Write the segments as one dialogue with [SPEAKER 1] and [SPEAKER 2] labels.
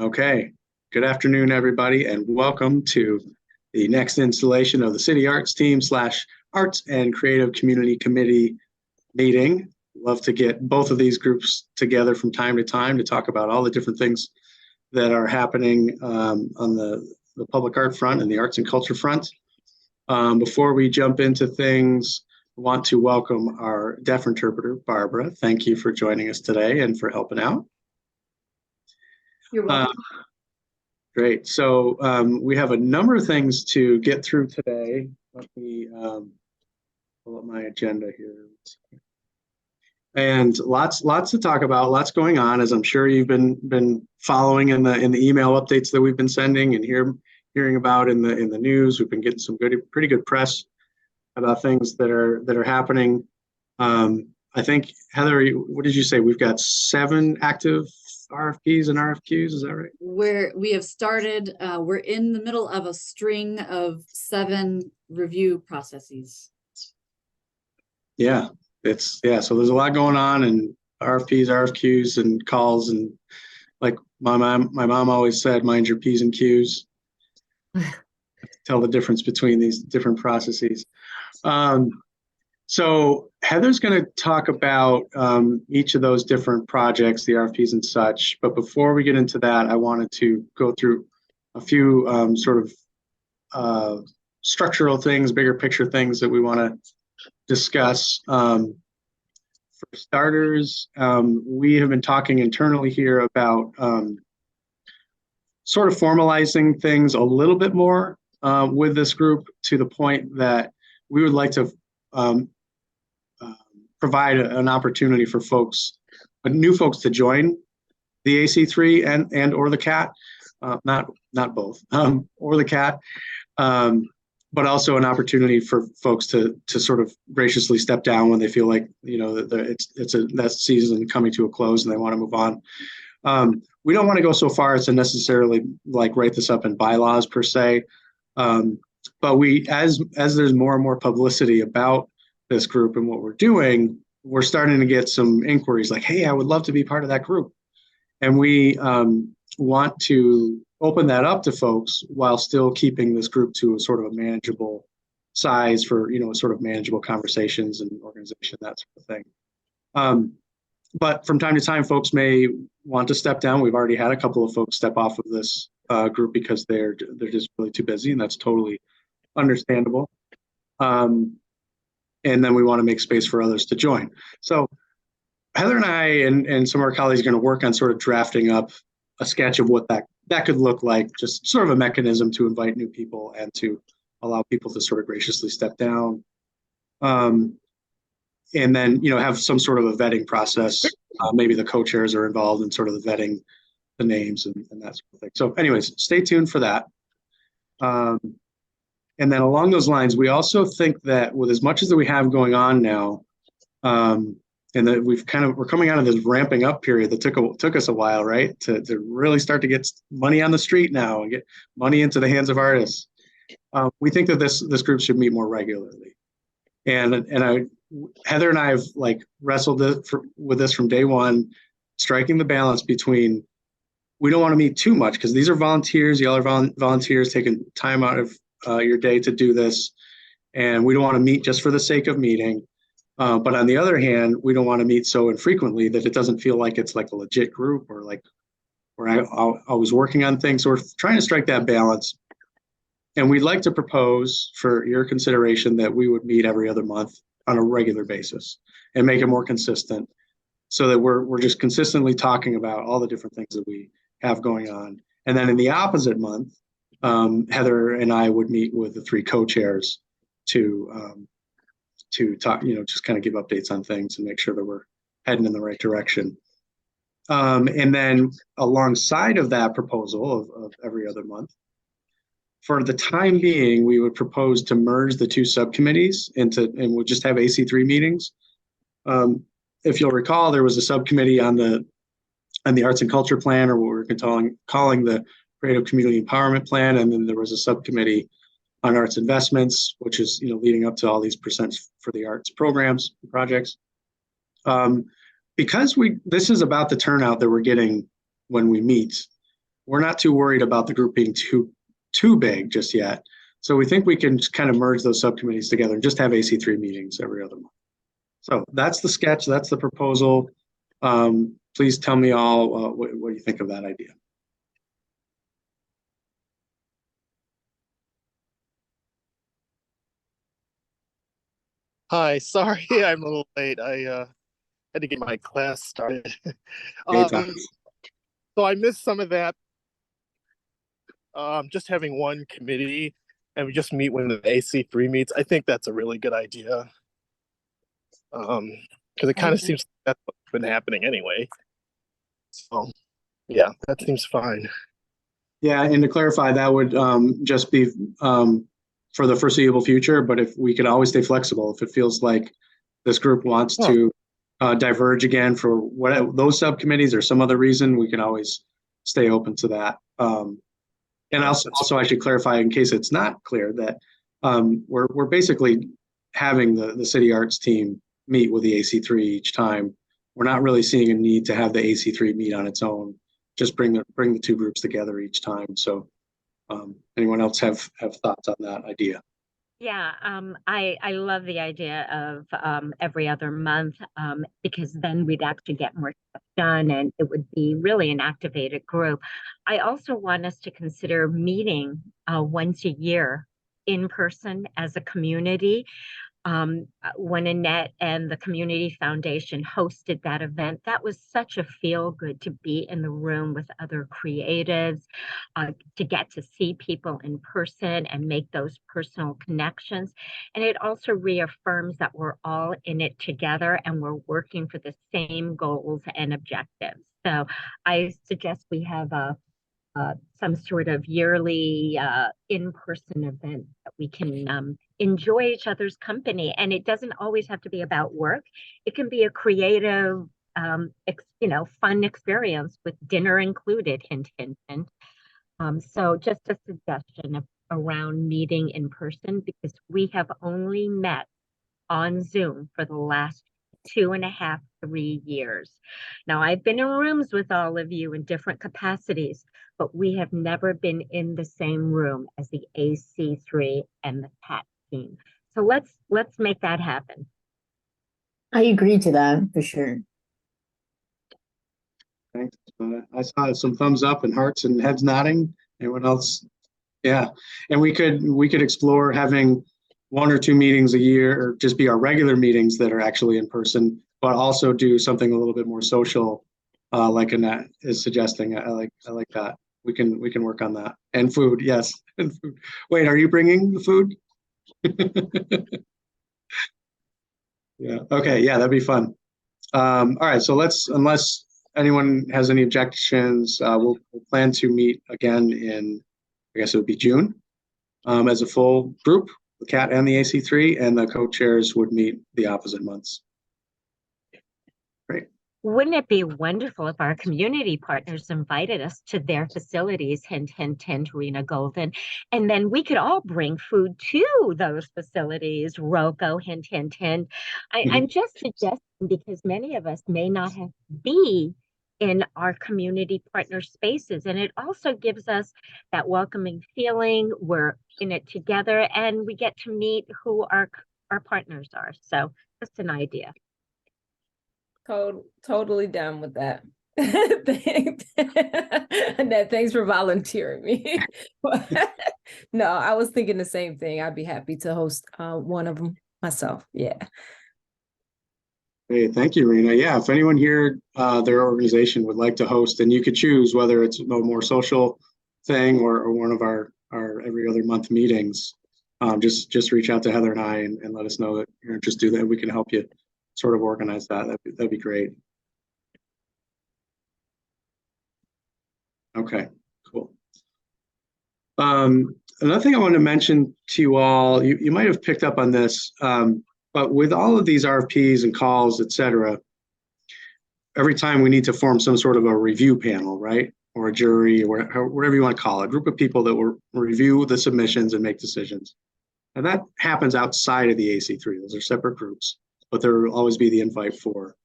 [SPEAKER 1] Okay, good afternoon, everybody, and welcome to the next installation of the City Arts Team slash Arts and Creative Community Committee meeting. Love to get both of these groups together from time to time to talk about all the different things that are happening on the public art front and the arts and culture front. Before we jump into things, I want to welcome our deaf interpreter, Barbara. Thank you for joining us today and for helping out.
[SPEAKER 2] You're welcome.
[SPEAKER 1] Great. So we have a number of things to get through today. Let me pull up my agenda here. And lots to talk about, lots going on, as I'm sure you've been following in the email updates that we've been sending and hearing about in the news. We've been getting some pretty good press about things that are happening. I think, Heather, what did you say? We've got 7 active RFPs and RFQs, is that right?
[SPEAKER 2] We have started, we're in the middle of a string of 7 review processes.
[SPEAKER 1] Yeah, so there's a lot going on, and RFPs, RFQs, and calls, and like my mom always said, mind your P's and Q's. Tell the difference between these different processes. So Heather's going to talk about each of those different projects, the RFPs and such. But before we get into that, I wanted to go through a few sort of structural things, bigger picture things that we want to discuss. For starters, we have been talking internally here about sort of formalizing things a little bit more with this group, to the point that we would like to provide an opportunity for new folks to join the AC3 and or the CAT, not both, or the CAT, but also an opportunity for folks to sort of graciously step down when they feel like, you know, that season coming to a close and they want to move on. We don't want to go so far as to necessarily like write this up in bylaws per se, but as there's more and more publicity about this group and what we're doing, we're starting to get some inquiries like, hey, I would love to be part of that group. And we want to open that up to folks while still keeping this group to a sort of a manageable size for, you know, sort of manageable conversations and organization, that sort of thing. But from time to time, folks may want to step down. We've already had a couple of folks step off of this group because they're just really too busy, and that's totally understandable. And then we want to make space for others to join. So Heather and I and some of our colleagues are going to work on sort of drafting up a sketch of what that could look like, just sort of a mechanism to invite new people and to allow people to sort of graciously step down. And then, you know, have some sort of a vetting process. Maybe the co-chairs are involved in sort of the vetting the names and that sort of thing. So anyways, stay tuned for that. And then along those lines, we also think that with as much as that we have going on now, and that we're coming out of this ramping up period that took us a while, right, to really start to get money on the street now and get money into the hands of artists. We think that this group should meet more regularly. And Heather and I have like wrestled with this from day one, striking the balance between, we don't want to meet too much because these are volunteers. Y'all are volunteers taking time out of your day to do this, and we don't want to meet just for the sake of meeting. But on the other hand, we don't want to meet so infrequently that it doesn't feel like it's like a legit group or like we're always working on things. So we're trying to strike that balance. And we'd like to propose for your consideration that we would meet every other month on a regular basis and make it more consistent, so that we're just consistently talking about all the different things that we have going on. And then in the opposite month, Heather and I would meet with the 3 co-chairs to talk, you know, just kind of give updates on things and make sure that we're heading in the right direction. And then alongside of that proposal of every other month, for the time being, we would propose to merge the 2 subcommittees and we'll just have AC3 meetings. If you'll recall, there was a subcommittee on the Arts and Culture Plan, or what we're calling the Creative Community Empowerment Plan, and then there was a subcommittee on arts investments, which is, you know, leading up to all these percents for the arts programs and projects. Because this is about the turnout that we're getting when we meet, we're not too worried about the group being too big just yet. So we think we can just kind of merge those subcommittees together and just have AC3 meetings every other month. So that's the sketch. That's the proposal. Please tell me all what you think of that idea.
[SPEAKER 3] Hi, sorry I'm a little late. I had to get my class started.
[SPEAKER 1] Anytime.
[SPEAKER 3] So I missed some of that. Just having one committee and we just meet when the AC3 meets. I think that's a really good idea. Because it kind of seems like that's what's been happening anyway. So yeah, that seems fine.
[SPEAKER 1] Yeah, and to clarify, that would just be for the foreseeable future, but if we could always stay flexible, if it feels like this group wants to diverge again for what those subcommittees or some other reason, we can always stay open to that. And also I should clarify in case it's not clear that we're basically having the city arts team meet with the AC3 each time. We're not really seeing a need to have the AC3 meet on its own. Just bring the two groups together each time. So anyone else have thoughts on that idea?
[SPEAKER 4] Yeah, I love the idea of every other month because then we'd actually get more stuff done and it would be really an activated group. I also want us to consider meeting once a year in person as a community. When Annette and the Community Foundation hosted that event, that was such a feel good to be in the room with other creatives, to get to see people in person and make those personal connections. And it also reaffirms that we're all in it together and we're working for the same goals and objectives. So I suggest we have some sort of yearly in-person event that we can enjoy each other's company. And it doesn't always have to be about work. It can be a creative, fun experience with dinner included, hint, hint, hint. So just a suggestion around meeting in person because we have only met on Zoom for the last 2.5, 3 years. Now, I've been in rooms with all of you in different capacities, but we have never been in the same room as the AC3 and the PAT team. So let's make that happen.
[SPEAKER 5] I agree to that for sure.
[SPEAKER 1] Thanks. I saw some thumbs up and hearts and heads nodding. Anyone else? Yeah, and we could explore having 1 or 2 meetings a year, or just be our regular meetings that are actually in person, but also do something a little bit more social, like Annette is suggesting. I like that. We can work on that. And food, yes. And food. Wait, are you bringing the food? Yeah. Okay. Yeah, that'd be fun. All right. So unless anyone has any objections, we'll plan to meet again in, I guess it would be June, as a full group, the CAT and the AC3, and the co-chairs would meet the opposite months. Great.
[SPEAKER 4] Wouldn't it be wonderful if our community partners invited us to their facilities, hint, hint, hint, Rena Golden, and then we could all bring food to those facilities, Rocco, hint, hint, hint. I'm just suggesting because many of us may not have to be in our community partner spaces, and it also gives us that welcoming feeling. We're in it together, and we get to meet who our partners are. So just an idea.
[SPEAKER 6] Totally down with that. Annette, thanks for volunteering me. No, I was thinking the same thing. I'd be happy to host one of them myself. Yeah.
[SPEAKER 1] Hey, thank you, Rena. Yeah, if anyone here, their organization would like to host, and you could choose whether it's a more social thing or one of our every other month meetings, just reach out to Heather and I and let us know that you're interested. That we can help you sort of organize that. That'd be great. Okay, cool. Another thing I want to mention to you all, you might have picked up on this, but with all of these RFPs and calls, et cetera, every time we need to form some sort of a review panel, right? Or a jury, or whatever you want to call it, a group of people that will review the submissions and make decisions. And that happens outside of the AC3. Those are separate groups, but there will always be the invite for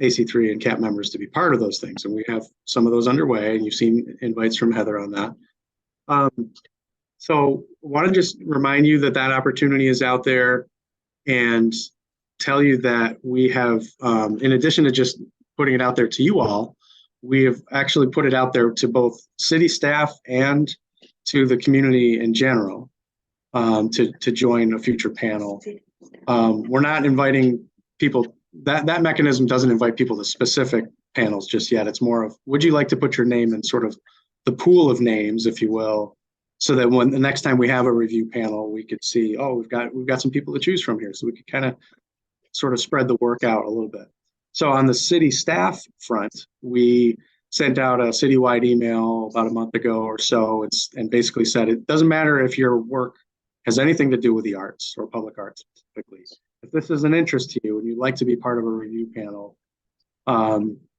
[SPEAKER 1] AC3 and CAP members to be part of those things. And we have some of those underway, and you've seen invites from Heather on that. So I want to just remind you that that opportunity is out there, and tell you that we have, in addition to just putting it out there to you all, we have actually put it out there to both city staff and to the community in general, to join a future panel. We're not inviting people, that mechanism doesn't invite people to specific panels just yet. It's more of, would you like to put your name in sort of the pool of names, if you will, so that when the next time we have a review panel, we could see, oh, we've got some people to choose from here. So we could kind of sort of spread the work out a little bit. So on the city staff front, we sent out a citywide email about a month ago or so, and basically said, it doesn't matter if your work has anything to do with the arts or public arts specifically. If this is an interest to you and you'd like to be part of a review panel,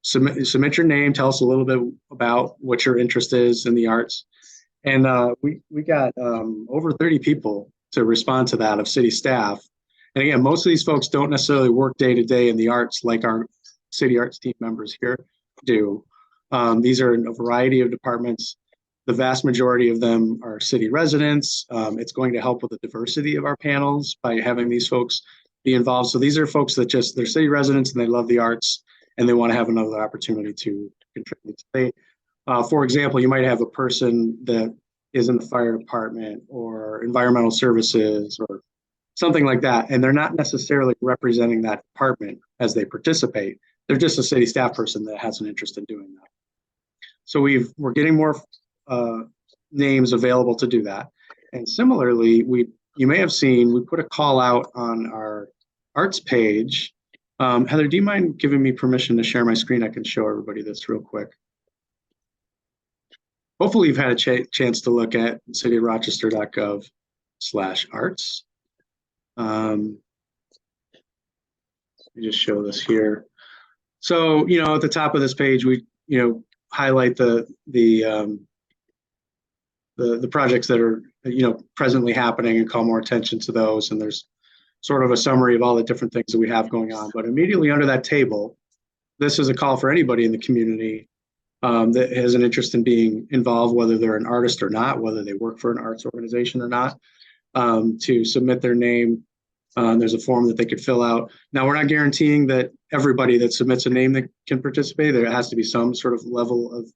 [SPEAKER 1] submit your name, tell us a little bit about what your interest is in the arts. And we got over 30 people to respond to that of city staff. And again, most of these folks don't necessarily work day to day in the arts like our city arts team members here do. These are in a variety of departments. The vast majority of them are city residents. It's going to help with the diversity of our panels by having these folks be involved. So these are folks that they're city residents and they love the arts and they want to have another opportunity to contribute. For example, you might have a person that is in the fire department or environmental services or something like that, and they're not necessarily representing that department as they participate. They're just a city staff person that has an interest in doing that. So we're getting more names available to do that. And similarly, you may have seen, we put a call out on our arts page. Heather, do you mind giving me permission to share my screen? I can show everybody this real quick. Hopefully you've had a chance to look at cityofrochester.gov/arts. Let me just show this here. So, at the top of this page, we, highlight the projects that are, presently happening and call more attention to those. And there's sort of a summary of all the different things that we have going on. But immediately under that table, this is a call for anybody in the community that has an interest in being involved, whether they're an artist or not, whether they work for an arts organization or not, to submit their name. There's a form that they could fill out. Now, we're not guaranteeing that everybody that submits a name that can participate. There has to be some sort of level of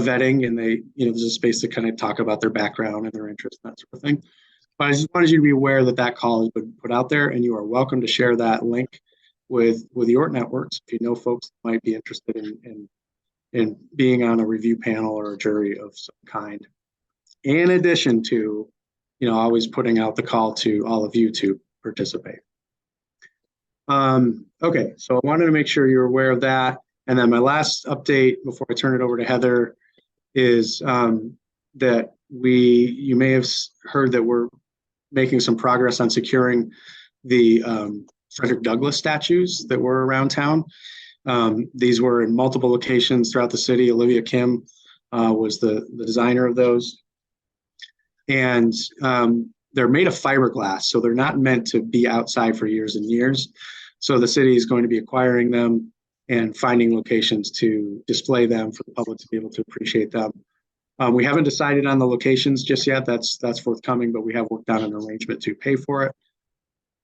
[SPEAKER 1] vetting, and there's a space to kind of talk about their background and their interest and that sort of thing. But I just wanted you to be aware that that call has been put out there, and you are welcome to share that link with your networks if you know folks that might be interested in being on a review panel or a jury of some kind. In addition to, always putting out the call to all of you to participate. Okay, so I wanted to make sure you're aware of that. And then my last update before I turn it over to Heather is that you may have heard that we're making some progress on securing the Frederick Douglass statues that were around town. These were in multiple locations throughout the city. Olivia Kim was the designer of those. And they're made of fiberglass, so they're not meant to be outside for years and years. So the city is going to be acquiring them and finding locations to display them for the public to be able to appreciate them. We haven't decided on the locations just yet. That's forthcoming, but we have worked out an arrangement to pay for it.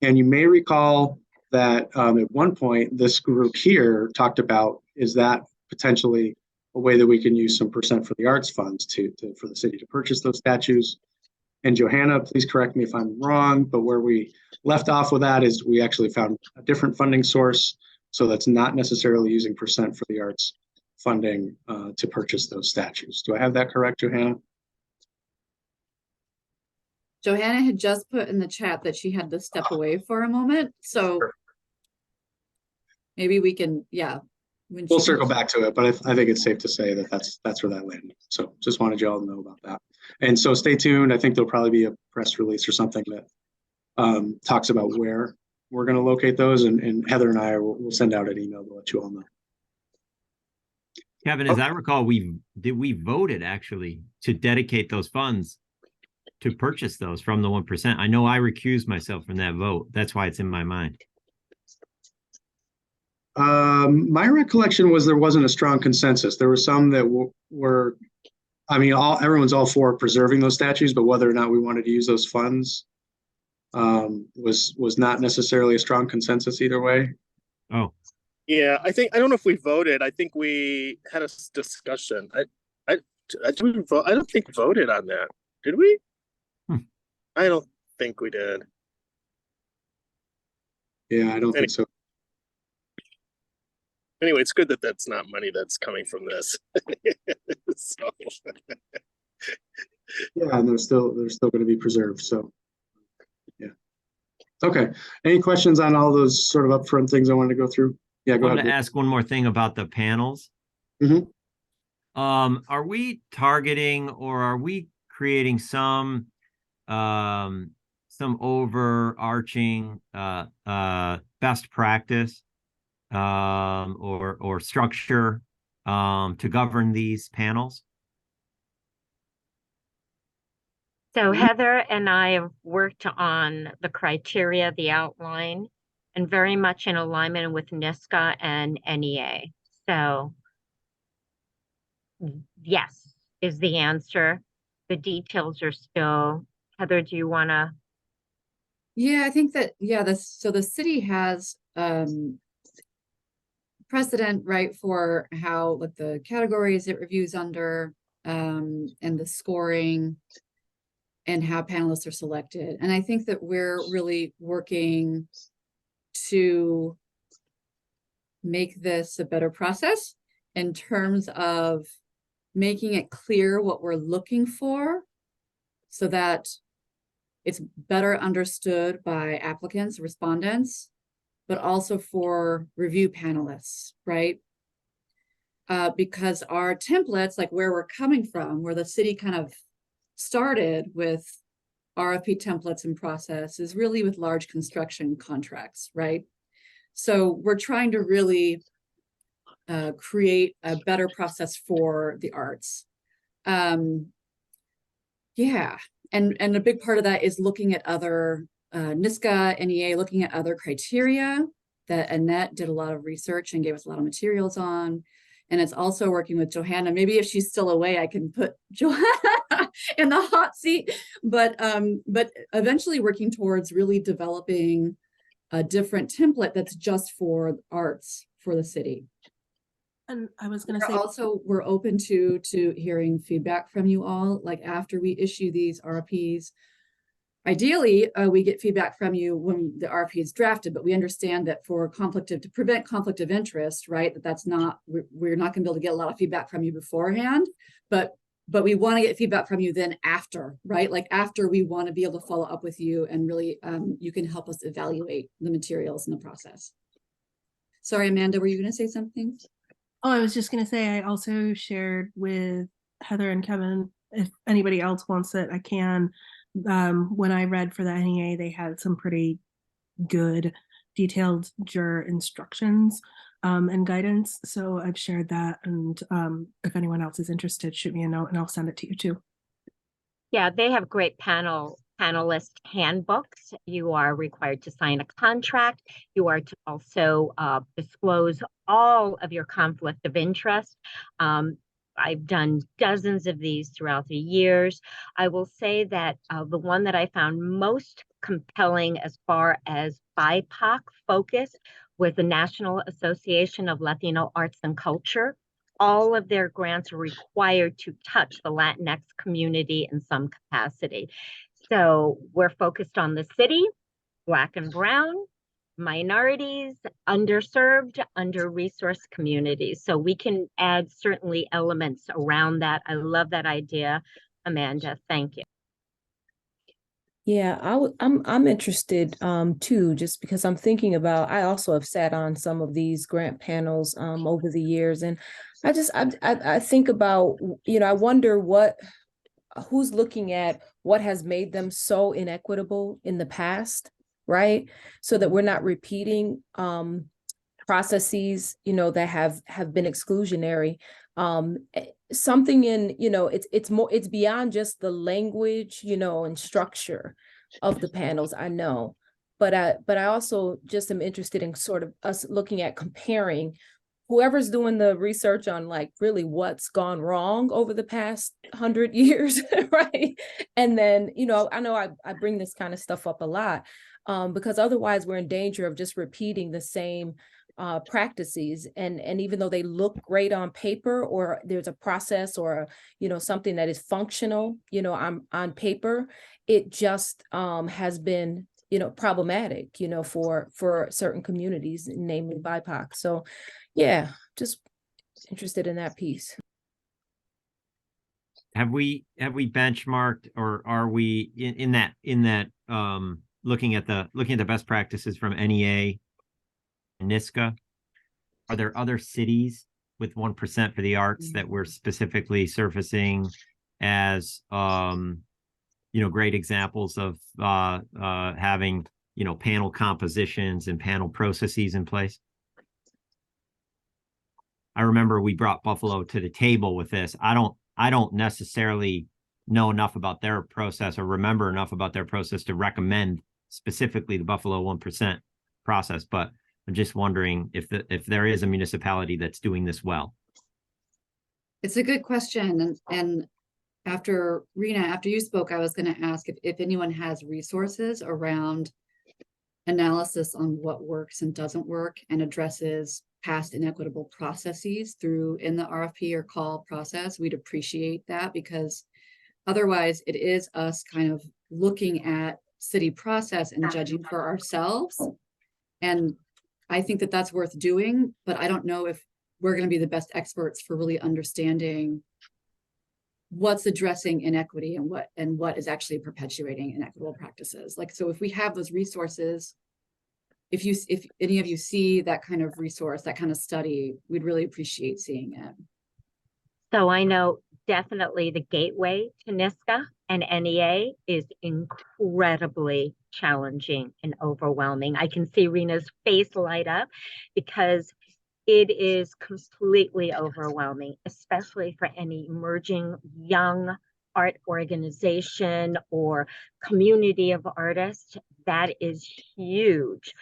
[SPEAKER 1] And you may recall that at one point, this group here talked about, is that potentially a way that we can use some percent for the arts funds for the city to purchase those statues? And Johanna, please correct me if I'm wrong, but where we left off with that is we actually found a different funding source. So that's not necessarily using percent for the arts funding to purchase those statues. Do I have that correct, Johanna?
[SPEAKER 2] Johanna had just put in the chat that she had to step away for a moment. So maybe we can,
[SPEAKER 1] We'll circle back to it, but I think it's safe to say that that's where that landed. So just wanted you all to know about that. And so stay tuned. I think there'll probably be a press release or something that talks about where we're going to locate those. And Heather and I will send out an email to let you all know.
[SPEAKER 7] Kevin, as I recall, we voted actually to dedicate those funds to purchase those from the 1%. I know I recused myself from that vote. That's why it's in my mind.
[SPEAKER 1] My recollection was there wasn't a strong consensus. There were some that were, I mean, everyone's all for preserving those statues, but whether or not we wanted to use those funds was not necessarily a strong consensus either way.
[SPEAKER 7] Oh,
[SPEAKER 3] Yeah, I don't know if we voted. I think we had a discussion. I didn't vote. I don't think voted on that. Did we?
[SPEAKER 7] Hmm.
[SPEAKER 3] I don't think we did.
[SPEAKER 1] Yeah, I don't think so.
[SPEAKER 3] Anyway, it's good that that's not money that's coming from this. So,
[SPEAKER 1] Yeah, and they're still going to be preserved. So, yeah. Okay. Any questions on all those sort of upfront things I wanted to go through? Yeah,
[SPEAKER 7] I
[SPEAKER 1] go
[SPEAKER 7] wanted
[SPEAKER 1] ahead.
[SPEAKER 7] to ask one more thing about the panels.
[SPEAKER 1] Mhm.
[SPEAKER 7] Are we targeting or are we creating some overarching best practice or structure to govern these panels?
[SPEAKER 4] So Heather and I have worked on the criteria, the outline, and very much in alignment with NISCA and NEA. So yes, is the answer. The details are still, Heather, do you want to?
[SPEAKER 2] Yeah, I think that, yeah, so the city has precedent, right, for how, like, the categories it reviews under, and the scoring and how panelists are selected. And I think that we're really working to make this a better process in terms of making it clear what we're looking for so that it's better understood by applicants, respondents, but also for review panelists, right? Because our templates, like where we're coming from, where the city kind of started with RFP templates and process, is really with large construction contracts, right? So we're trying to really create a better process for the arts. Yeah, and a big part of that is looking at other NISCA, NEA, looking at other criteria that Annette did a lot of research and gave us a lot of materials on. And it's also working with Johanna. Maybe if she's still away, I can put Johanna in the hot seat. But eventually working towards really developing a different template that's just for arts for the city.
[SPEAKER 8] And I was going to say,
[SPEAKER 2] also, we're open to hearing feedback from you all. Like after we issue these RFPs, ideally, we get feedback from you when the RFP is drafted, but we understand that to prevent conflict of interest, right? That's not, we're not gonna be able to get a lot of feedback from you beforehand, but we wanna get feedback from you then after, right? Like after, we wanna be able to follow up with you and really, you can help us evaluate the materials in the process. Sorry, Amanda, were you gonna say something?
[SPEAKER 8] oh, I was just going to say, I also shared with Heather and Kevin, if anybody else wants it, I can. When I read for the NEA, they had some pretty good detailed juror instructions and guidance. So I've shared that. And if anyone else is interested, shoot me a note and I'll send it to you too.
[SPEAKER 4] Yeah, they have great panelist handbooks. You are required to sign a contract. You are to also disclose all of your conflict of interest. I've done dozens of these throughout the years. I will say that the one that I found most compelling as far as BIPOC focus was the National Association of Latino Arts and Culture. All of their grants are required to touch the Latinx community in some capacity. So we're focused on the city, Black and Brown, minorities, underserved, under-resourced communities. So we can add certainly elements around that. I love that idea, Amanda. Thank you.
[SPEAKER 6] Yeah, I'm interested too, just because I'm thinking about, I also have sat on some of these grant panels over the years, and I think about, I wonder who's looking at what has made them so inequitable in the past, right? So that we're not repeating processes, that have been exclusionary. Something in, it's beyond just the language, and structure of the panels, I know. but I also just am interested in sort of us looking at comparing whoever's doing the research on like really what's gone wrong over the past 100 years, right? And then, you know I bring this kind of stuff up a lot, because otherwise we're in danger of just repeating the same practices. And even though they look great on paper, or there's a process or, something that is functional, on paper, it just has been, problematic, for certain communities, namely BIPOC. So yeah, just interested in that piece.
[SPEAKER 7] Have we benchmarked, or are we in that looking at the best practices from NEA and NISCA? Are there other cities with 1% for the arts that we're specifically surfacing as great examples of having panel compositions and panel processes in place? I remember we brought Buffalo to the table with this. I don't necessarily know enough about their process or remember enough about their process to recommend specifically the Buffalo 1% process, but I'm just wondering if there is a municipality that's doing this well.
[SPEAKER 2] It's a good question. And after Rena, after you spoke, I was going to ask if anyone has resources around analysis on what works and doesn't work and addresses past inequitable processes in the RFP or call process. We'd appreciate that, because otherwise it is us kind of looking at city process and judging for ourselves. And I think that that's worth doing, but I don't know if we're going to be the best experts for really understanding what's addressing inequity and what is actually perpetuating inequitable practices. Like, so if we have those resources, if any of you see that kind of resource, that kind of study, we'd really appreciate seeing it.
[SPEAKER 4] So I know definitely the gateway to NISCA and NEA is incredibly challenging and overwhelming. I can see Rena's face light up because it is completely overwhelming, especially for any emerging young art organization or community of artists. That is huge.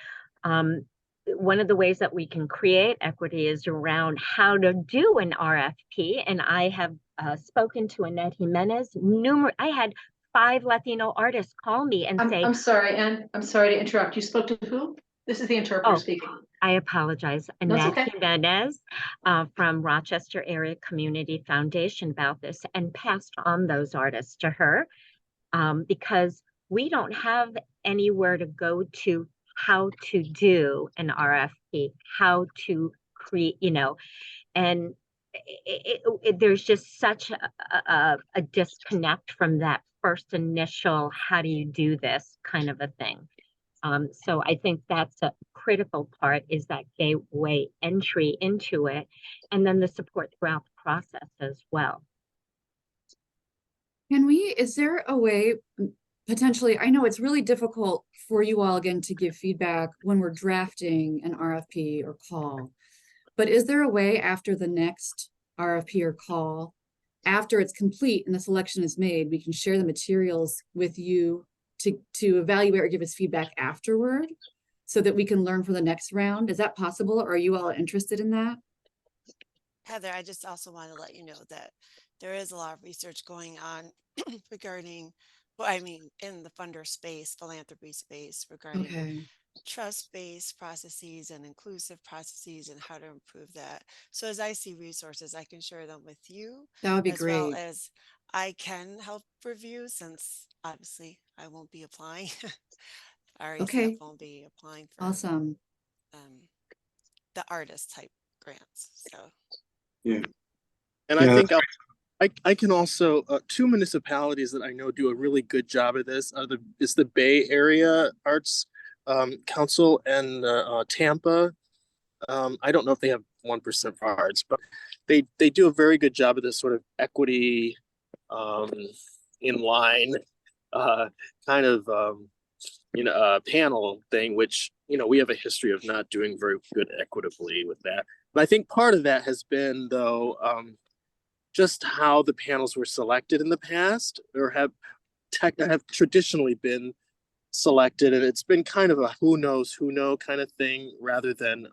[SPEAKER 4] One of the ways that we can create equity is around how to do an RFP. And I have spoken to Annette Jimenez. I had 5 Latino artists call me and say,
[SPEAKER 9] I'm sorry, Anne. I'm sorry to interrupt. You spoke to who? This is the interpreter speaking.
[SPEAKER 4] I apologize. Annette Jimenez from Rochester Area Community Foundation about this, and passed on those artists to her because we don't have anywhere to go to how to do an RFP, how to create, and there's just such a disconnect from that first initial, how do you do this kind of a thing. So I think that's a critical part, is that gateway entry into it, and then the support throughout the process as well.
[SPEAKER 2] Is there a way, potentially, I know it's really difficult for you all, again, to give feedback when we're drafting an RFP or call, but is there a way after the next RFP or call, after it's complete and the selection is made, we can share the materials with you to evaluate or give us feedback afterward so that we can learn for the next round? Is that possible? Or are you all interested in that?
[SPEAKER 10] Heather, I just also want to let you know that there is a lot of research going on regarding, in the funder space, philanthropy space, regarding trust-based processes and inclusive processes and how to improve that. So as I see resources, I can share them with you.
[SPEAKER 2] That would be
[SPEAKER 10] as
[SPEAKER 2] great.
[SPEAKER 10] Well as I can help review, since obviously I won't be applying. RACF won't be applying for the artist type grants. So
[SPEAKER 1] yeah.
[SPEAKER 3] And I think I can also, 2 municipalities that I know do a really good job of this is the Bay Area Arts Council and Tampa. I don't know if they have 1% for arts, but they do a very good job of this sort of equity in line kind of panel thing, which we have a history of not doing very good equitably with that. But I think part of that has been, though, just how the panels were selected in the past, or have traditionally been selected, and it's been kind of a who knows who know kind of thing rather than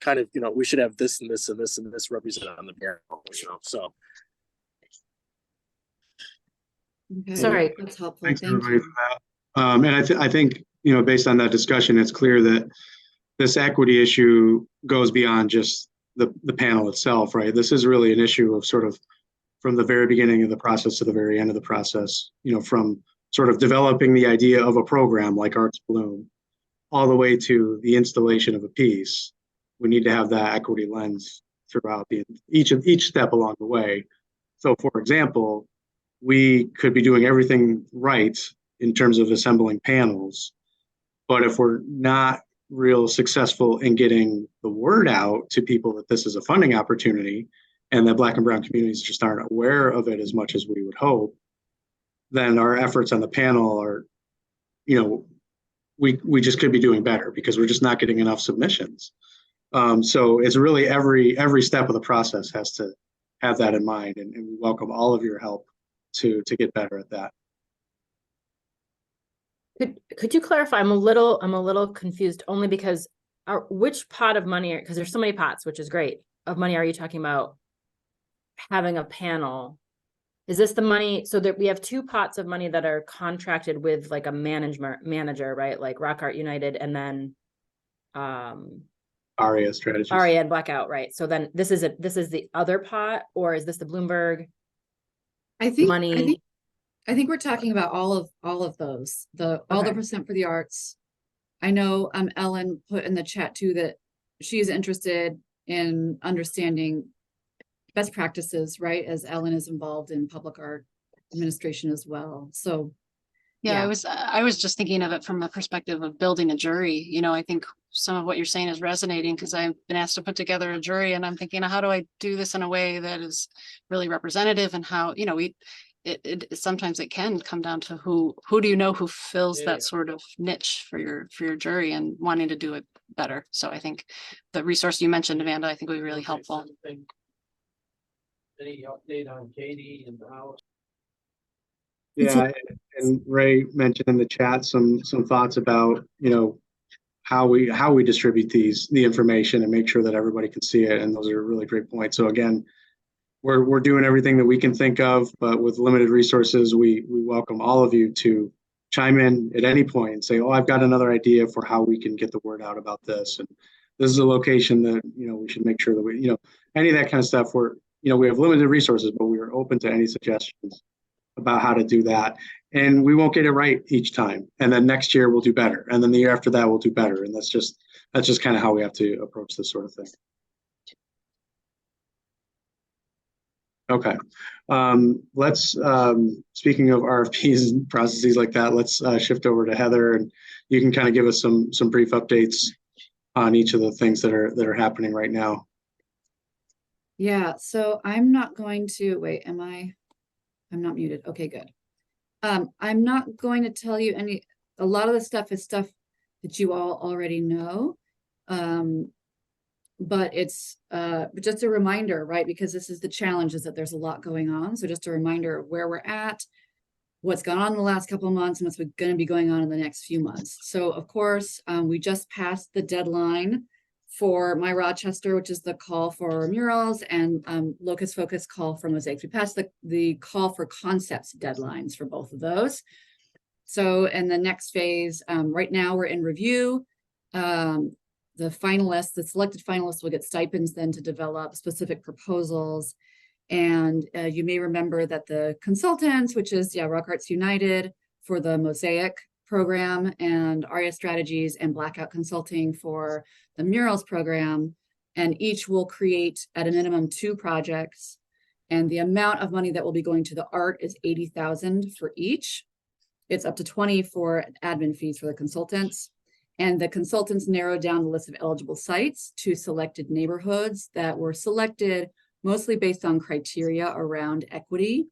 [SPEAKER 3] kind of, we should have this and this and this and this represented on the panel, so.
[SPEAKER 2] Okay,
[SPEAKER 5] Sorry.
[SPEAKER 2] that's helpful.
[SPEAKER 1] Thanks
[SPEAKER 2] Thank
[SPEAKER 1] everybody
[SPEAKER 2] you.
[SPEAKER 1] for that. And I think, based on that discussion, it's clear that this equity issue goes beyond just the panel itself, right? This is really an issue of sort of from the very beginning of the process to the very end of the process, from sort of developing the idea of a program like Arts Bloom all the way to the installation of a piece. We need to have that equity lens throughout each step along the way. So for example, we could be doing everything right in terms of assembling panels, but if we're not real successful in getting the word out to people that this is a funding opportunity and that Black and brown communities just aren't aware of it as much as we would hope, then our efforts on the panel are, we just could be doing better because we're just not getting enough submissions. So it's really every step of the process has to have that in mind, and we welcome all of your help to get better at that.
[SPEAKER 5] Could you clarify? I'm a little confused only because which pot of money, because there's so many pots, which is great, of money are you talking about having a panel? Is this the money, so that we have two pots of money that are contracted with like a manager, right? Like Rock Art United and then
[SPEAKER 1] ARIA strategies.
[SPEAKER 5] ARIA and Blackout, right? So then this is the other pot, or is this the Bloomberg money?
[SPEAKER 2] I think we're talking about all of those, all the percent for the arts. I know Ellen put in the chat too that she is interested in understanding best practices, right? As Ellen is involved in public art administration as well. So
[SPEAKER 11] yeah, I was just thinking of it from the perspective of building a jury. I think some of what you're saying is resonating because I've been asked to put together a jury, and I'm thinking, how do I do this in a way that is really representative, and how, sometimes it can come down to who do you know who fills that sort of niche for your jury and wanting to do it better. So I think the resource you mentioned, Amanda, I think would be really helpful.
[SPEAKER 12] Any update on Katie and how?
[SPEAKER 1] Yeah, and Ray mentioned in the chat some thoughts about how we distribute the information and make sure that everybody can see it, and those are really great points. So again, we're doing everything that we can think of, but with limited resources, we welcome all of you to chime in at any point and say, oh, I've got another idea for how we can get the word out about this, and this is a location that we should make sure that we any of that kind of stuff. We have limited resources, but we are open to any suggestions about how to do that. And we won't get it right each time. And then next year we'll do better. And then the year after that we'll do better. And that's just kind of how we have to approach this sort of thing. Okay. Let's, speaking of RFPs and processes like that, let's shift over to Heather, and you can kind of give us some brief updates on each of the things that are happening right now.
[SPEAKER 2] Yeah, so I'm not going to wait. I'm not muted. Okay, good. I'm not going to tell you a lot of the stuff is stuff that you all already know. But it's just a reminder, right? Because this is the challenge, is that there's a lot going on. So just a reminder of where we're at, what's gone on in the last couple of months, and what's going to be going on in the next few months. So of course, we just passed the deadline for My Rochester, which is the call for murals, and Locus Focus call for mosaics. We passed the call for concepts deadlines for both of those. So in the next phase, right now we're in review. The selected finalists will get stipends then to develop specific proposals. And you may remember that the consultants, which is Rock Arts United for the mosaic program, and ARIA Strategies and Blackout Consulting for the murals program, and each will create at a minimum 2 projects. And the amount of money that will be going to the art is $80,000 for each. It's up to 20 for admin fees for the consultants. And the consultants narrowed down the list of eligible sites to selected neighborhoods that were selected mostly based on criteria around equity.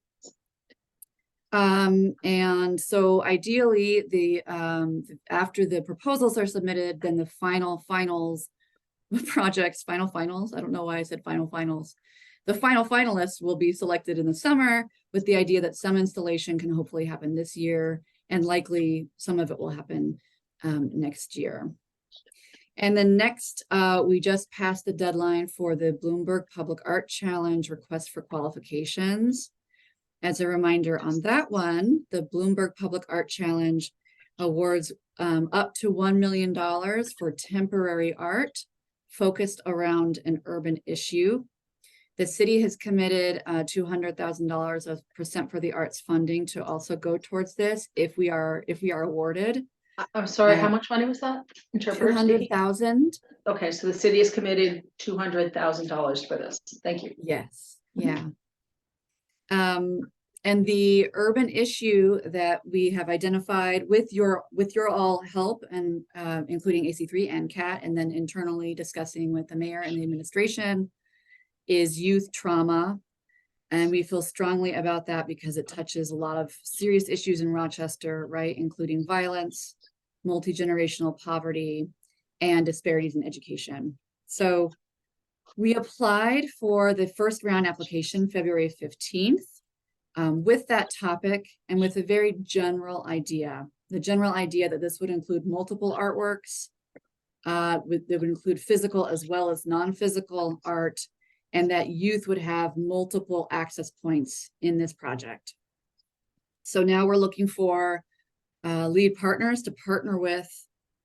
[SPEAKER 2] And so ideally, after the proposals are submitted, then the final finals projects, I don't know why I said final finals. The final finalists will be selected in the summer with the idea that some installation can hopefully happen this year, and likely some of it will happen next year. And then next, we just passed the deadline for the Bloomberg Public Art Challenge request for qualifications. As a reminder on that one, the Bloomberg Public Art Challenge awards up to $1 million for temporary art focused around an urban issue. The city has committed $200,000 of percent for the arts funding to also go towards this if we are awarded.
[SPEAKER 9] I'm sorry, how much money was that? Interpreter speaking?
[SPEAKER 2] 200,000.
[SPEAKER 9] Okay, so the city has committed $200,000 for this. Thank you.
[SPEAKER 2] Yes, yeah. And the urban issue that we have identified with your all help, and including AC3 and CAT, and then internally discussing with the mayor and the administration, is youth trauma. And we feel strongly about that because it touches a lot of serious issues in Rochester, right? Including violence, multi-generational poverty, and disparities in education. So we applied for the first round application February 15th with that topic and with a very general idea. The general idea that this would include multiple artworks, that would include physical as well as non-physical art, and that youth would have multiple access points in this project. So now we're looking for lead partners to partner with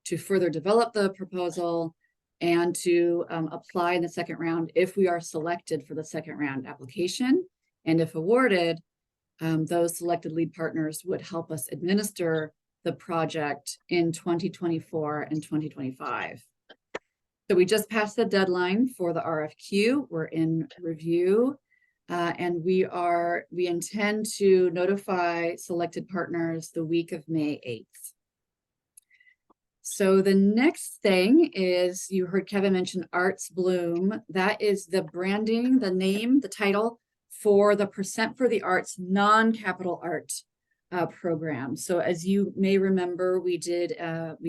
[SPEAKER 2] to further develop the proposal and to apply in the second round if we are selected for the second round application. And if awarded, those selected lead partners would help us administer the project in 2024 and 2025. So we just passed the deadline for the RFQ. We're in review. And we intend to notify selected partners the week of May 8th. So the next thing is, you heard Kevin mention Arts Bloom. That is the branding, the name, the title for the Percent for the Arts non-capital art program. So as you may remember, we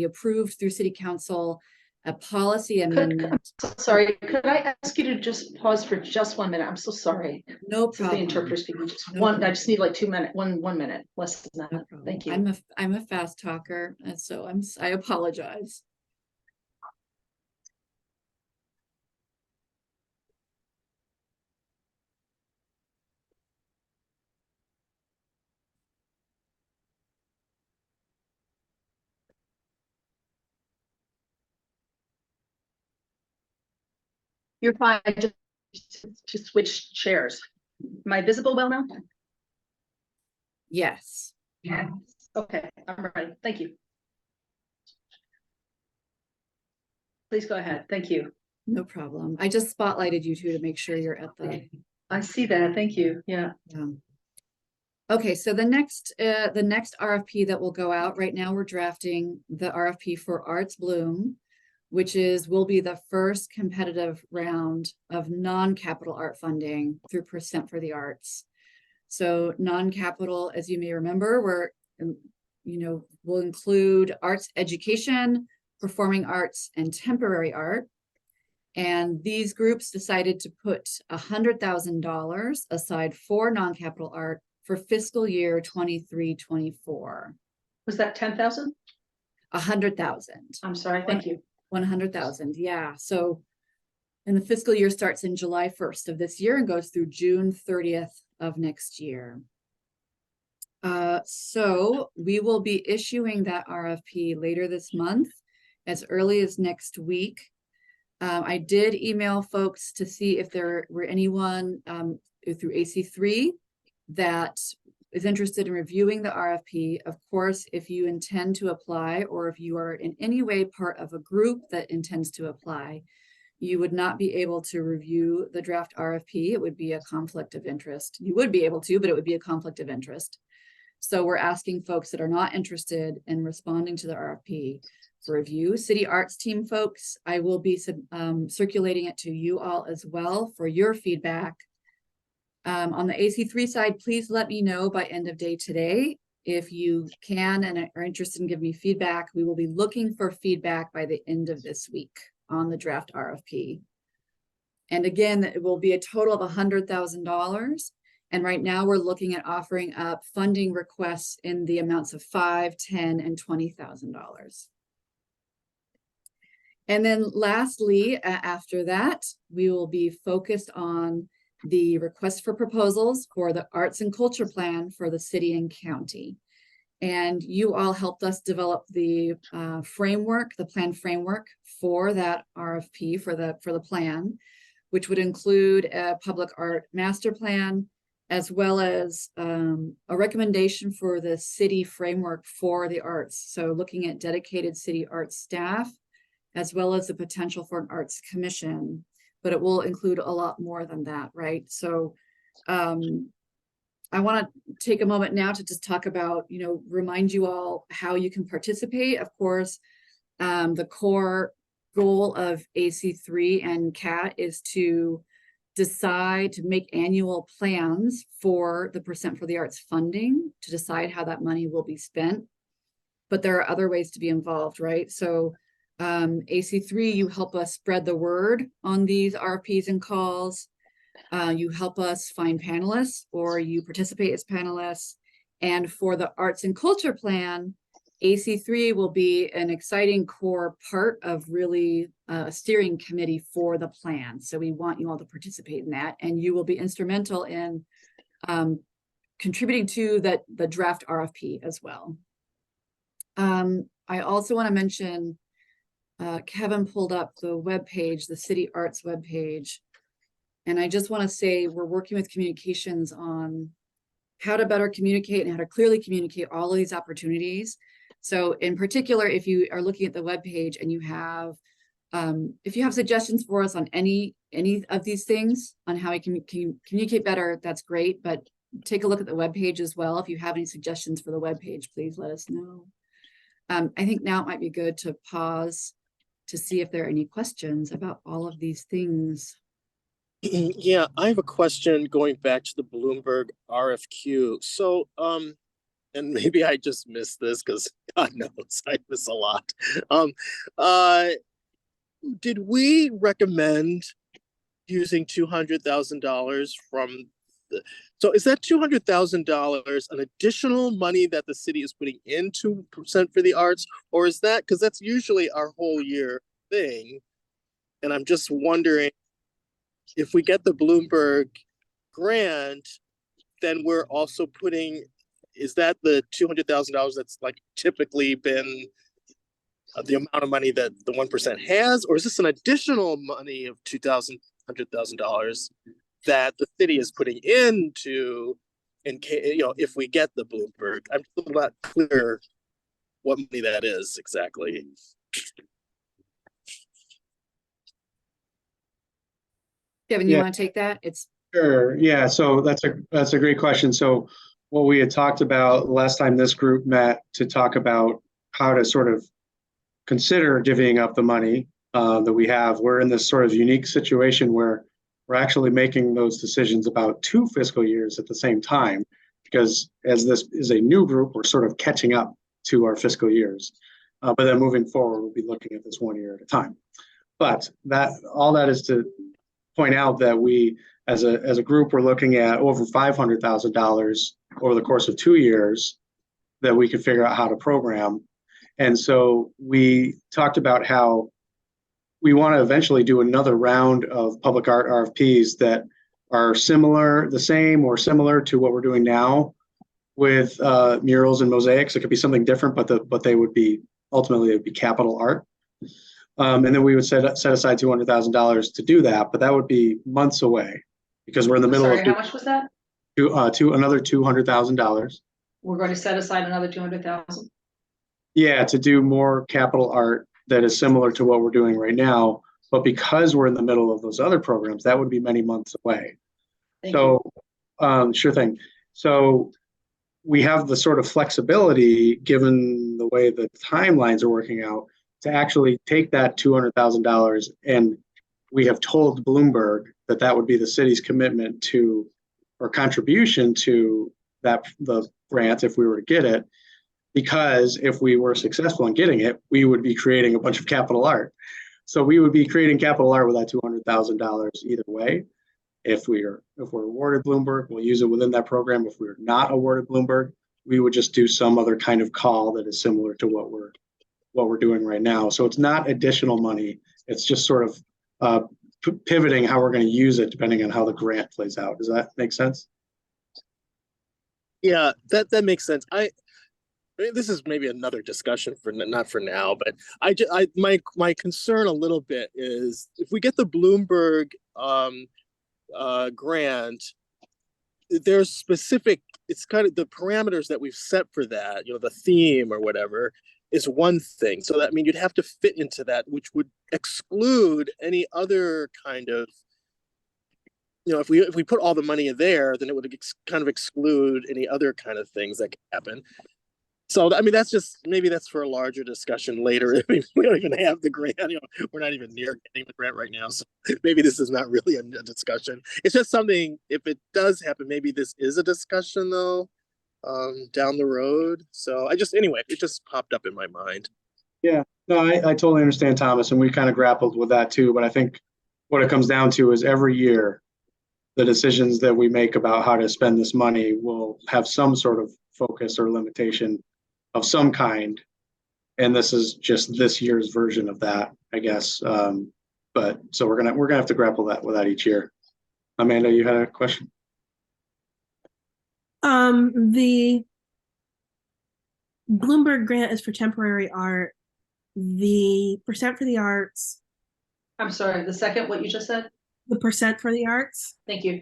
[SPEAKER 2] approved through City Council a policy amendment.
[SPEAKER 9] Sorry, could I ask you to just pause for just 1 minute? I'm so sorry.
[SPEAKER 2] No
[SPEAKER 9] This is the
[SPEAKER 2] problem.
[SPEAKER 9] interpreter speaking. Just
[SPEAKER 2] No
[SPEAKER 9] one.
[SPEAKER 2] problem.
[SPEAKER 9] I just need like 2 minutes. One minute, less than that.
[SPEAKER 2] No problem.
[SPEAKER 9] Thank you.
[SPEAKER 2] I'm a fast talker, and so I apologize.
[SPEAKER 9] You're fine. Just switch chairs. Am I visible well now?
[SPEAKER 2] Yes.
[SPEAKER 9] Yes. Okay, I'm ready. Thank you. Please go ahead. Thank you.
[SPEAKER 2] No problem. I just spotlighted you two to make sure you're at the.
[SPEAKER 9] I see that. Thank you. Yeah.
[SPEAKER 2] Okay, so the next RFP that will go out right now, we're drafting the RFP for Arts Bloom, which will be the first competitive round of non-capital art funding through Percent for the Arts. So non-capital, as you may remember, will include arts education, performing arts, and temporary art. And these groups decided to put $100,000 aside for non-capital art for fiscal year 23-24.
[SPEAKER 9] Was that 10,000?
[SPEAKER 2] 100,000.
[SPEAKER 9] I'm sorry. Thank you.
[SPEAKER 2] 100,000. Yeah. So, and the fiscal year starts in July 1st of this year and goes through June 30th of next year. So we will be issuing that RFP later this month, as early as next week. I did email folks to see if there were anyone through AC3 that is interested in reviewing the RFP. Of course, if you intend to apply, or if you are in any way part of a group that intends to apply, you would not be able to review the draft RFP. It would be a conflict of interest. You would be able to, but it would be a conflict of interest. So we're asking folks that are not interested in responding to the RFP for review. City Arts team folks, I will be circulating it to you all as well for your feedback. On the AC3 side, please let me know by end of day today if you can and are interested in giving me feedback. We will be looking for feedback by the end of this week on the draft RFP. And again, it will be a total of $100,000. And right now we're looking at offering up funding requests in the amounts of $5, $10, and $20,000. And then lastly, after that, we will be focused on the request for proposals for the arts and culture plan for the city and county. And you all helped us develop the framework, the plan framework for that RFP for the plan, which would include a public art master plan, as well as a recommendation for the city framework for the arts. So looking at dedicated city arts staff, as well as the potential for an arts commission, but it will include a lot more than that, right? So I want to take a moment now to just talk about, remind you all how you can participate. Of course, the core goal of AC3 and CAT is to decide to make annual plans for the Percent for the Arts funding, to decide how that money will be spent. But there are other ways to be involved, right? So AC3, you help us spread the word on these RFPs and calls. You help us find panelists, or you participate as panelists. And for the arts and culture plan, AC3 will be an exciting core part of really a steering committee for the plan. So we want you all to participate in that, and you will be instrumental in contributing to the draft RFP as well. I also want to mention, Kevin pulled up the webpage, the City Arts webpage. And I just want to say we're working with communications on how to better communicate and how to clearly communicate all of these opportunities. So in particular, if you are looking at the webpage and you have, if you have suggestions for us on any of these things on how we can communicate better, that's great. But take a look at the webpage as well. If you have any suggestions for the webpage, please let us know. I think now it might be good to pause to see if there are any questions about all of these things.
[SPEAKER 3] Yeah, I have a question going back to the Bloomberg RFQ. So, and maybe I just missed this because God knows I miss a lot. Did we recommend using $200,000 from the, so is that $200,000 an additional money that the city is putting into Percent for the Arts, or is that, because that's usually our whole year thing? And I'm just wondering, if we get the Bloomberg grant, then we're also putting, is that the $200,000 that's like typically been the amount of money that the 1% has, or is this an additional money of $100,000 that the city is putting into, in case, if we get the Bloomberg? I'm still not clear what money that is exactly.
[SPEAKER 2] Kevin, you want to take that?
[SPEAKER 1] Sure. Yeah. So that's a great question. So what we had talked about last time this group met to talk about how to sort of consider divvying up the money that we have. We're in this sort of unique situation where we're actually making those decisions about 2 fiscal years at the same time, because as this is a new group, we're sort of catching up to our fiscal years. But then moving forward, we'll be looking at this 1 year at a time. But all that is to point out that we, as a group, we're looking at over $500,000 over the course of 2 years that we could figure out how to program. And so we talked about how we want to eventually do another round of public art RFPs that are the same or similar to what we're doing now with murals and mosaics. It could be something different, but they would be, ultimately, it would be capital art. And then we would set aside $200,000 to do that, but that would be months away because we're in the middle of.
[SPEAKER 9] How much was that?
[SPEAKER 1] Another $200,000.
[SPEAKER 9] We're going to set aside another 200,000.
[SPEAKER 1] Yeah, to do more capital art that is similar to what we're doing right now, but because we're in the middle of those other programs, that would be many months away. Sure thing. So we have the sort of flexibility, given the way the timelines are working out, to actually take that $200,000, and we have told Bloomberg that would be the city's commitment to, or contribution to the grant if we were to get it, because if we were successful in getting it, we would be creating a bunch of capital art. So we would be creating capital art with that $200,000 either way. If we're awarded Bloomberg, we'll use it within that program. If we're not awarded Bloomberg, we would just do some other kind of call that is similar to what we're doing right now. So it's not additional money. It's just sort of pivoting how we're going to use it depending on how the grant plays out. Does that make sense?
[SPEAKER 3] Yeah, that makes sense. I mean, this is maybe another discussion for not for now, but my concern a little bit is if we get the Bloomberg grant, there's specific, it's kind of the parameters that we've set for that, the theme or whatever is one thing. So that, I mean, you'd have to fit into that, which would exclude any other kind of, if we put all the money in there, then it would kind of exclude any other kind of things that could happen. So, I mean, maybe that's for a larger discussion later. I mean, we don't even have the grant, we're not even near getting the grant right now. So maybe this is not really a discussion. It's just something, if it does happen, maybe this is a discussion though, down the road. So anyway, it just popped up in my mind.
[SPEAKER 1] Yeah, no, I totally understand, Thomas, and we kind of grappled with that too. But I think what it comes down to is every year, the decisions that we make about how to spend this money will have some sort of focus or limitation of some kind. And this is just this year's version of that, I guess. But so we're gonna have to grapple with that each year. Amanda, you had a question?
[SPEAKER 8] The Bloomberg grant is for temporary art. The percent for the arts.
[SPEAKER 9] I'm sorry, the second, what you just said?
[SPEAKER 8] The percent for the arts.
[SPEAKER 9] Thank you.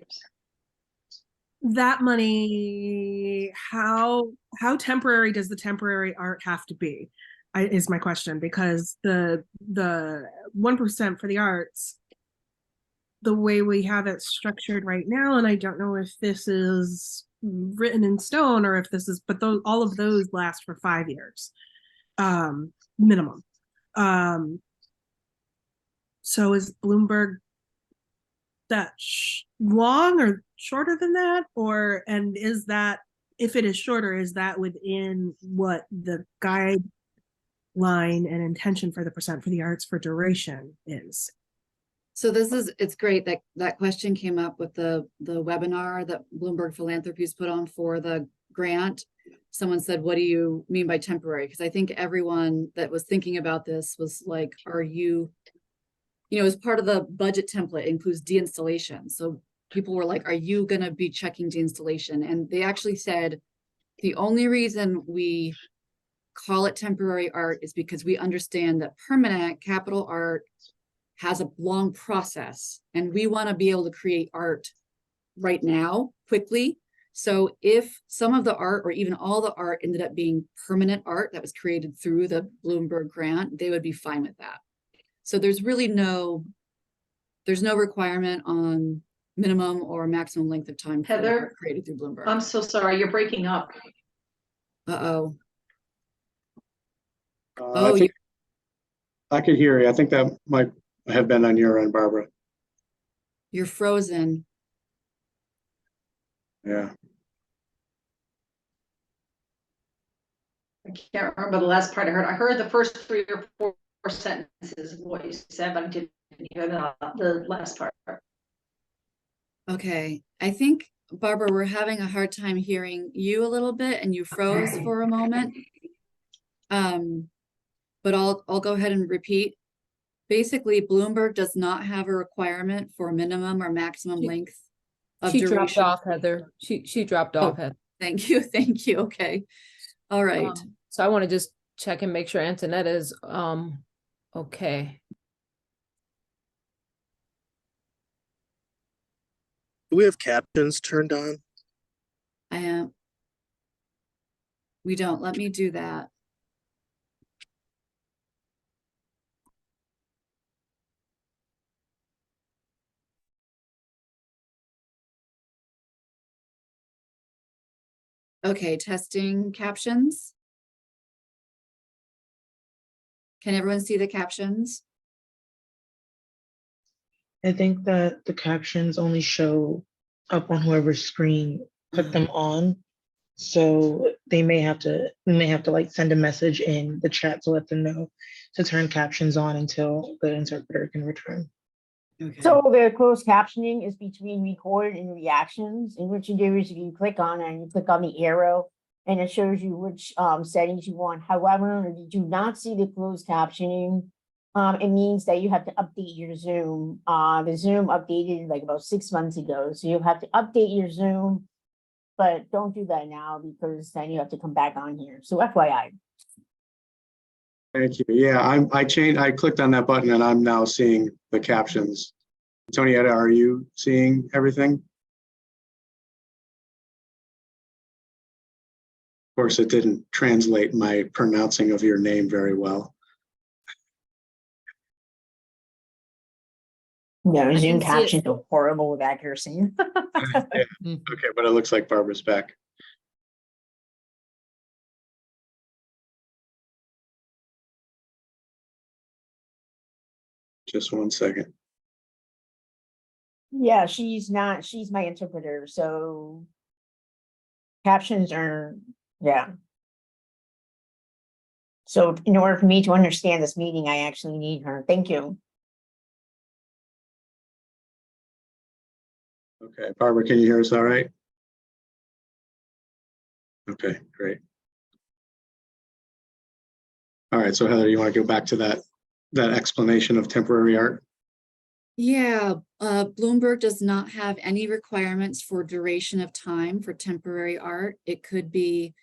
[SPEAKER 8] That money, how temporary does the temporary art have to be? Is my question, because the 1% for the arts, the way we have it structured right now, and I don't know if this is written in stone or if this is, but all of those last for 5 years, minimum. So is Bloomberg that long or shorter than that, and is that, if it is shorter, is that within what the guideline and intention for the percent for the arts for duration is?
[SPEAKER 2] So it's great that question came up with the webinar that Bloomberg Philanthropies put on for the grant. Someone said, what do you mean by temporary? Because I think everyone that was thinking about this was like, are you, as part of the budget template, it includes deinstallation. So people were like, are you going to be checking deinstallation? And they actually said, the only reason we call it temporary art is because we understand that permanent capital art has a long process, and we want to be able to create art right now, quickly. So if some of the art or even all the art ended up being permanent art that was created through the Bloomberg grant, they would be fine with that. So there's really no requirement on minimum or maximum length of time
[SPEAKER 9] Heather,
[SPEAKER 2] created through Bloomberg.
[SPEAKER 9] I'm so sorry, you're breaking up.
[SPEAKER 2] Uh-oh.
[SPEAKER 1] I think I could hear you. I think that might have been on your end, Barbara.
[SPEAKER 2] You're frozen.
[SPEAKER 1] Yeah.
[SPEAKER 9] I can't remember the last part I heard. I heard the first 3 or 4 sentences of what you said, but I didn't hear the last part.
[SPEAKER 2] Okay. I think, Barbara, we're having a hard time hearing you a little bit, and you froze for a moment. But I'll go ahead and repeat. Basically, Bloomberg does not have a requirement for minimum or maximum length of
[SPEAKER 6] She
[SPEAKER 2] duration.
[SPEAKER 6] dropped off, Heather. She dropped off, Heather.
[SPEAKER 2] Thank you. Thank you. Okay. All right.
[SPEAKER 6] So I want to just check and make sure Antoinette is okay.
[SPEAKER 3] Do we have captions turned on?
[SPEAKER 2] I am. We don't. Let me do that. Okay, testing captions. Can everyone see the captions?
[SPEAKER 13] I think that the captions only show up on whoever's screen put them on. So we may have to like send a message in the chat to let them know to turn captions on until the interpreter can return.
[SPEAKER 2] Okay.
[SPEAKER 14] So the closed captioning is between record and reactions. And what you do is if you click on it and you click on the arrow and it shows you which settings you want. However, if you do not see the closed captioning, it means that you have to update your Zoom. The Zoom updated like about 6 months ago. So you have to update your Zoom, but don't do that now because then you have to come back on here. So FYI.
[SPEAKER 1] Thank you. Yeah, I clicked on that button and I'm now seeing the captions. Tonyetta, are you seeing everything? Of course, it didn't translate my pronouncing of your name very well.
[SPEAKER 14] No,
[SPEAKER 2] I
[SPEAKER 14] Zoom
[SPEAKER 2] can see it.
[SPEAKER 14] captions are horrible with accuracy.
[SPEAKER 1] Yeah. Okay, but it looks like Barbara's back. Just 1 second.
[SPEAKER 14] Yeah, she's not, she's my interpreter, so captions are, yeah. So in order for me to understand this meeting, I actually need her. Thank you.
[SPEAKER 1] Okay, Barbara, can you hear us all right? Okay, great. All right, so Heather, you want to go back to that explanation of temporary art?
[SPEAKER 2] Yeah, Bloomberg does not have any requirements for duration of time for temporary art. It could be,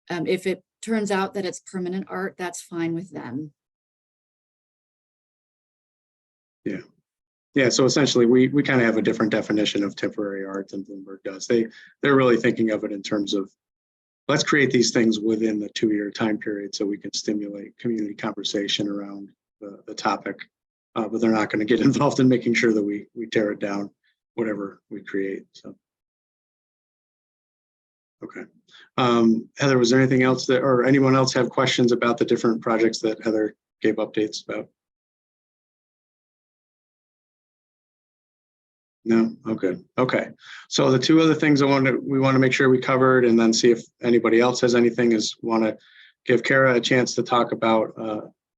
[SPEAKER 2] if it turns out that it's permanent art, that's fine with them.
[SPEAKER 1] Yeah. Yeah, so essentially we kind of have a different definition of temporary art than Bloomberg does. They're really thinking of it in terms of, let's create these things within the 2-year time period so we can stimulate community conversation around the topic. But they're not going to get involved in making sure that we tear it down, whatever we create. So, okay. Heather, was there anything else that, or anyone else have questions about the different projects that Heather gave updates about? No? Okay. Okay. So the two other things we want to make sure we covered, and then see if anybody else has anything, is want to give Kara a chance to talk about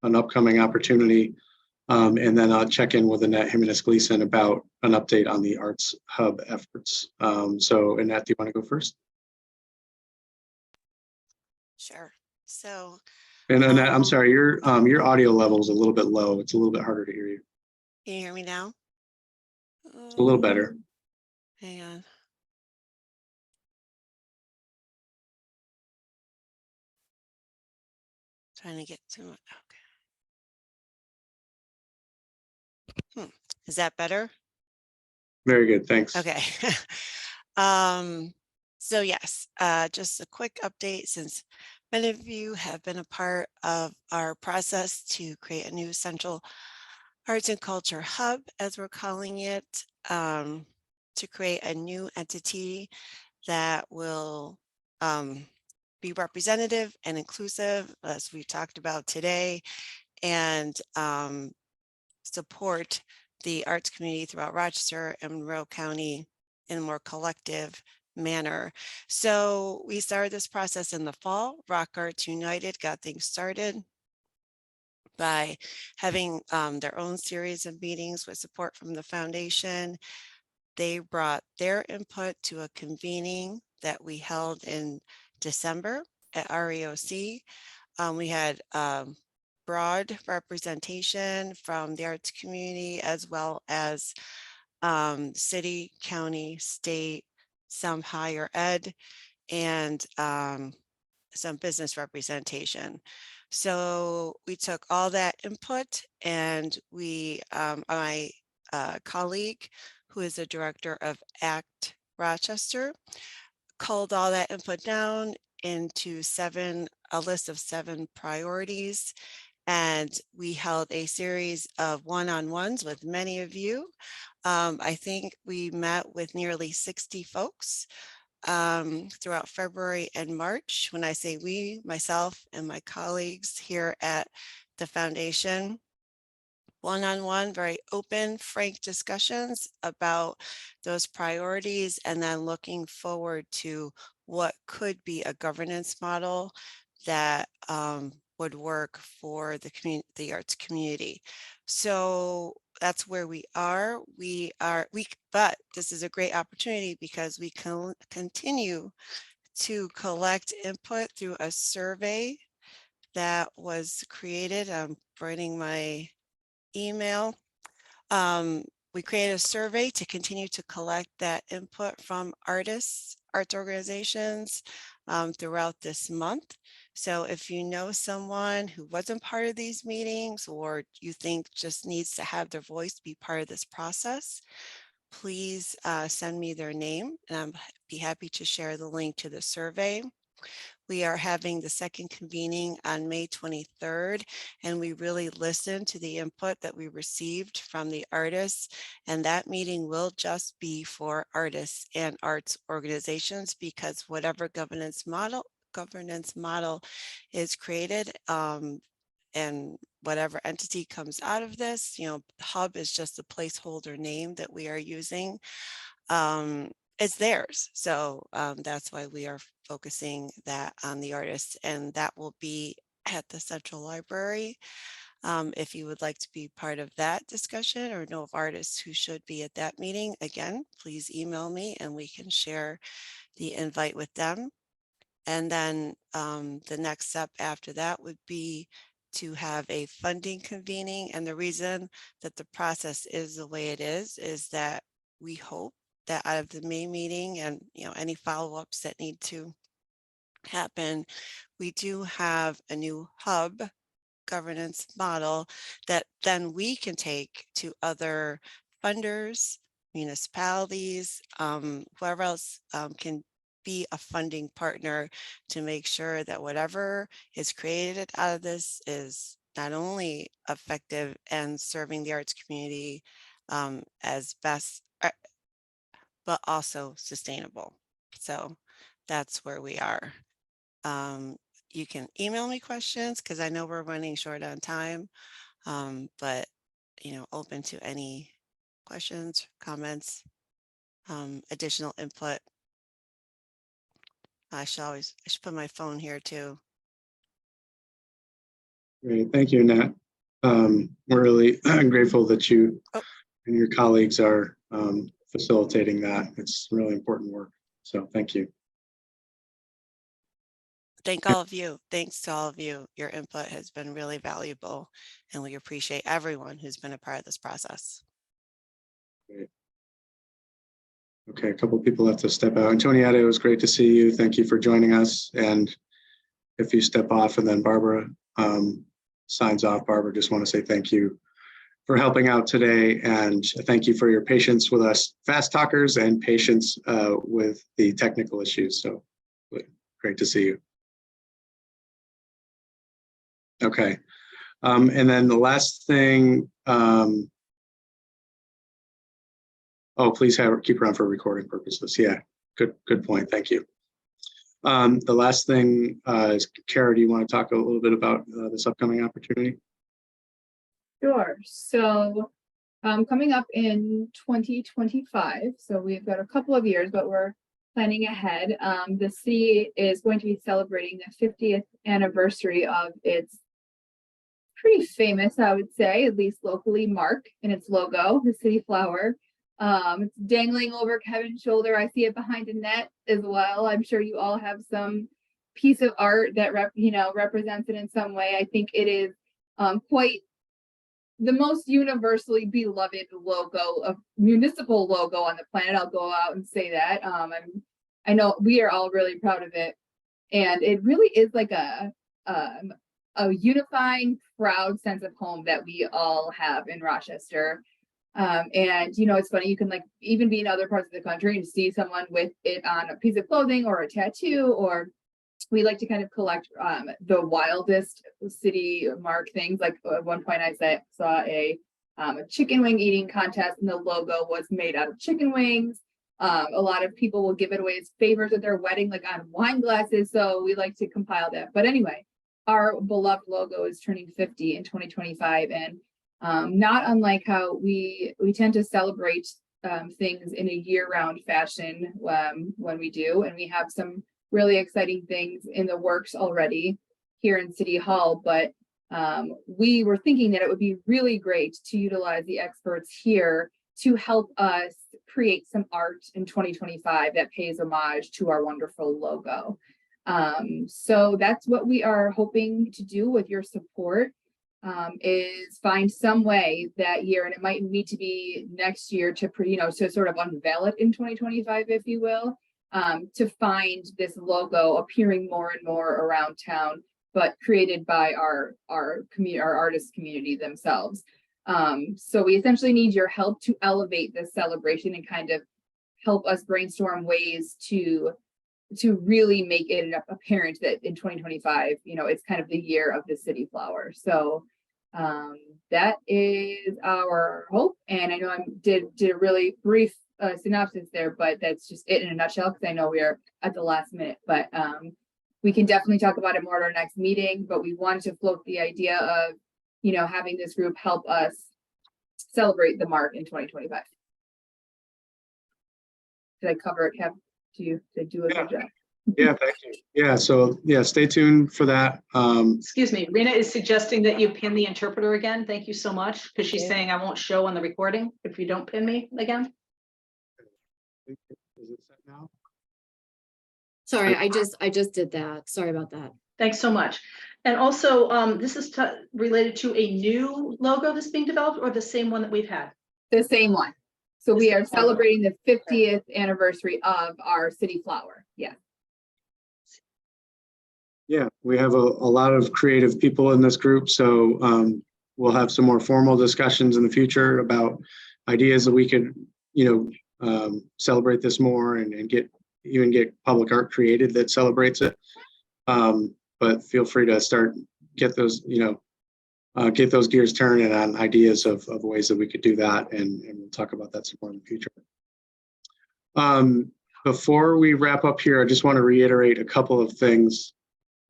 [SPEAKER 1] an upcoming opportunity. And then I'll check in with Annette Jimenez-Gleason about an update on the Arts Hub efforts. So Annette, do you want to go first?
[SPEAKER 10] Sure. So.
[SPEAKER 1] And Annette, I'm sorry, your audio level is a little bit low. It's a little bit harder to hear you.
[SPEAKER 10] Can you hear me now?
[SPEAKER 1] It's a little better.
[SPEAKER 10] Hang on. Trying to get to it. Okay. Is that better?
[SPEAKER 1] Very good. Thanks.
[SPEAKER 10] Okay. So yes, just a quick update, since many of you have been a part of our process to create a new central arts and culture hub, as we're calling it, to create a new entity that will be representative and inclusive, as we talked about today, and support the arts community throughout Rochester and Monroe County in a more collective manner. So we started this process in the fall. Rock Arts United got things started by having their own series of meetings with support from the foundation. They brought their input to a convening that we held in December at REOC. We had broad representation from the arts community, as well as city, county, state, some higher ed, and some business representation. So we took all that input, and we, my colleague, who is the director of ACT Rochester, culled all that input down into a list of 7 priorities. And we held a series of one-on-ones with many of you. I think we met with nearly 60 folks throughout February and March. When I say we, myself and my colleagues here at the foundation, one-on-one, very open, frank discussions about those priorities, and then looking forward to what could be a governance model that would work for the arts community. So that's where we are. But this is a great opportunity because we can continue to collect input through a survey that was created. I'm writing my email. We created a survey to continue to collect that input from artists, arts organizations throughout this month. So if you know someone who wasn't part of these meetings or you think just needs to have their voice be part of this process, please send me their name and I'll be happy to share the link to the survey. We are having the second convening on May 23rd, and we really listened to the input that we received from the artists. And that meeting will just be for artists and arts organizations, because whatever governance model is created, and whatever entity comes out of this, Hub is just a placeholder name that we are using. It's theirs. So that's why we are focusing that on the artists, and that will be at the Central Library. If you would like to be part of that discussion or know of artists who should be at that meeting, again, please email me and we can share the invite with them. And then the next step after that would be to have a funding convening. And the reason that the process is the way it is that we hope that out of the May meeting and any follow-ups that need to happen, we do have a new hub governance model that then we can take to other funders, municipalities, whoever else can be a funding partner to make sure that whatever is created out of this is not only effective and serving the arts community as best, but also sustainable. So that's where we are. You can email me questions because I know we're running short on time, but open to any questions, comments, additional input. I should put my phone here too.
[SPEAKER 1] Great, thank you, Nat. We're really grateful that you and your colleagues are facilitating that. It's really important work. So thank you.
[SPEAKER 10] Thank all of you. Thanks to all of you. Your input has been really valuable, and we appreciate everyone who's been a part of this process.
[SPEAKER 1] Great. Okay, a couple of people have to step out. Antonietta, it was great to see you. Thank you for joining us. And if you step off and then Barbara signs off, Barbara, just want to say thank you for helping out today. And thank you for your patience with us fast talkers and patience with the technical issues. So great to see you. Okay. And then the last thing, please keep her on for recording purposes. Yeah, good point. Thank you. The last thing is, Kara, do you want to talk a little bit about this upcoming opportunity?
[SPEAKER 15] Sure. So coming up in 2025, so we've got a couple of years, but we're planning ahead. The city is going to be celebrating the 50th anniversary of its pretty famous, I would say, at least locally, mark in its logo, the city flower. It's dangling over Kevin's shoulder. I see it behind a net as well. I'm sure you all have some piece of art that represents it in some way. I think it is quite the most universally beloved logo, of municipal logo on the planet. I'll go out and say that. I know we are all really proud of it, and it really is like a unifying, proud sense of home that we all have in Rochester. And it's funny, you can even be in other parts of the country and see someone with it on a piece of clothing or a tattoo, or we like to kind of collect the wildest city mark things. Like at one point I saw a chicken wing eating contest, and the logo was made out of chicken wings. A lot of people will give it away as favors at their wedding, like on wine glasses. So we like to compile that. But anyway, our beloved logo is turning 50 in 2025, and not unlike how we tend to celebrate things in a year-round fashion when we do, and we have some really exciting things in the works already here in City Hall. But we were thinking that it would be really great to utilize the experts here to help us create some art in 2025 that pays homage to our wonderful logo. So that's what we are hoping to do with your support, is find some way that year, and it might need to be next year to, to sort of unveil it in 2025, if you will, to find this logo appearing more and more around town, but created by our artist community themselves. So we essentially need your help to elevate this celebration and kind of help us brainstorm ways to really make it apparent that in 2025, it's kind of the year of the city flower. So that is our hope. And I know I did a really brief synopsis there, but that's just it in a nutshell, because I know we are at the last minute, but we can definitely talk about it more at our next meeting. But we wanted to float the idea of, having this group help us celebrate the mark in 2025. Did I cover it, Kev? Did you do a good job?
[SPEAKER 1] Yeah, thank you. Yeah, so stay tuned for that.
[SPEAKER 9] Excuse me, Rena is suggesting that you pin the interpreter again. Thank you so much, because she's saying I won't show on the recording if you don't pin me again.
[SPEAKER 1] Is it set now?
[SPEAKER 2] Sorry, I just did that. Sorry about that.
[SPEAKER 9] Thanks so much. And also, this is related to a new logo that's being developed, or the same one that we've had?
[SPEAKER 15] The same one. So we are celebrating the 50th anniversary of our city flower. Yeah.
[SPEAKER 1] Yeah, we have a lot of creative people in this group, so we'll have some more formal discussions in the future about ideas that we could, celebrate this more and get public art created that celebrates it. But feel free to get those gears turning on ideas of ways that we could do that, and we'll talk about that some more in the future. Before we wrap up here, I just want to reiterate a couple of things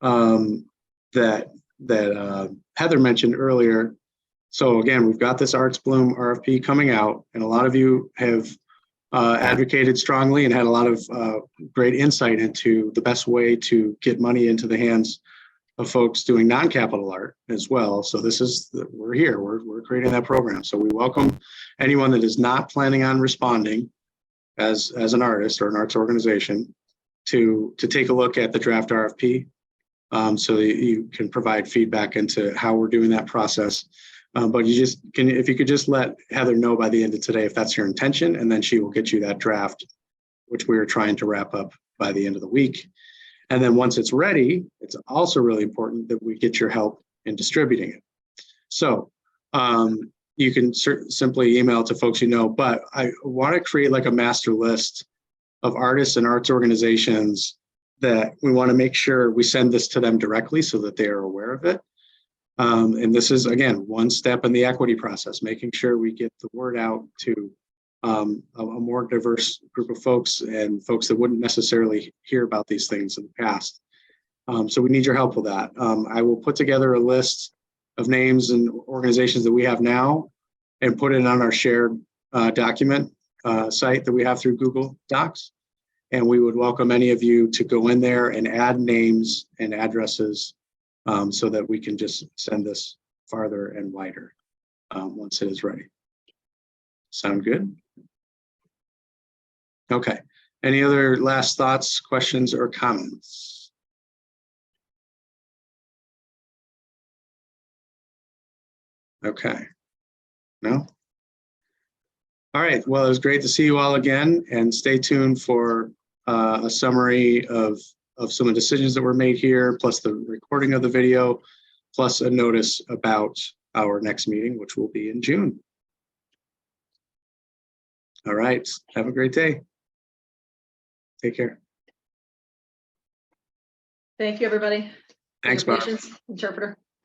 [SPEAKER 1] that Heather mentioned earlier. So again, we've got this Arts Bloom RFP coming out, and a lot of you have advocated strongly and had a lot of great insight into the best way to get money into the hands of folks doing non-capital art as well. So we're here, we're creating that program. So we welcome anyone that is not planning on responding as an artist or an arts organization to take a look at the draft RFP, so that you can provide feedback into how we're doing that process. But if you could just let Heather know by the end of today if that's your intention, and then she will get you that draft, which we are trying to wrap up by the end of the week. And then once it's ready, it's also really important that we get your help in distributing it. So you can simply email to folks but I want to create like a master list of artists and arts organizations that we want to make sure we send this to them directly so that they are aware of it. And this is, again, one step in the equity process, making sure we get the word out to a more diverse group of folks and folks that wouldn't necessarily hear about these things in the past. So we need your help with that. I will put together a list of names and organizations that we have now and put it on our shared document site that we have through Google Docs. And we would welcome any of you to go in there and add names and addresses so that we can just send this farther and wider once it is ready. Sound good? Okay. Any other last thoughts, questions, or comments? Okay. No? All right. Well, it was great to see you all again, and stay tuned for a summary of some of the decisions that were made here, plus the recording of the video, plus a notice about our next meeting, which will be in June. All right. Have a great day. Take care.
[SPEAKER 9] Thank you, everybody.
[SPEAKER 1] Thanks, Bob.
[SPEAKER 9] Interpreter.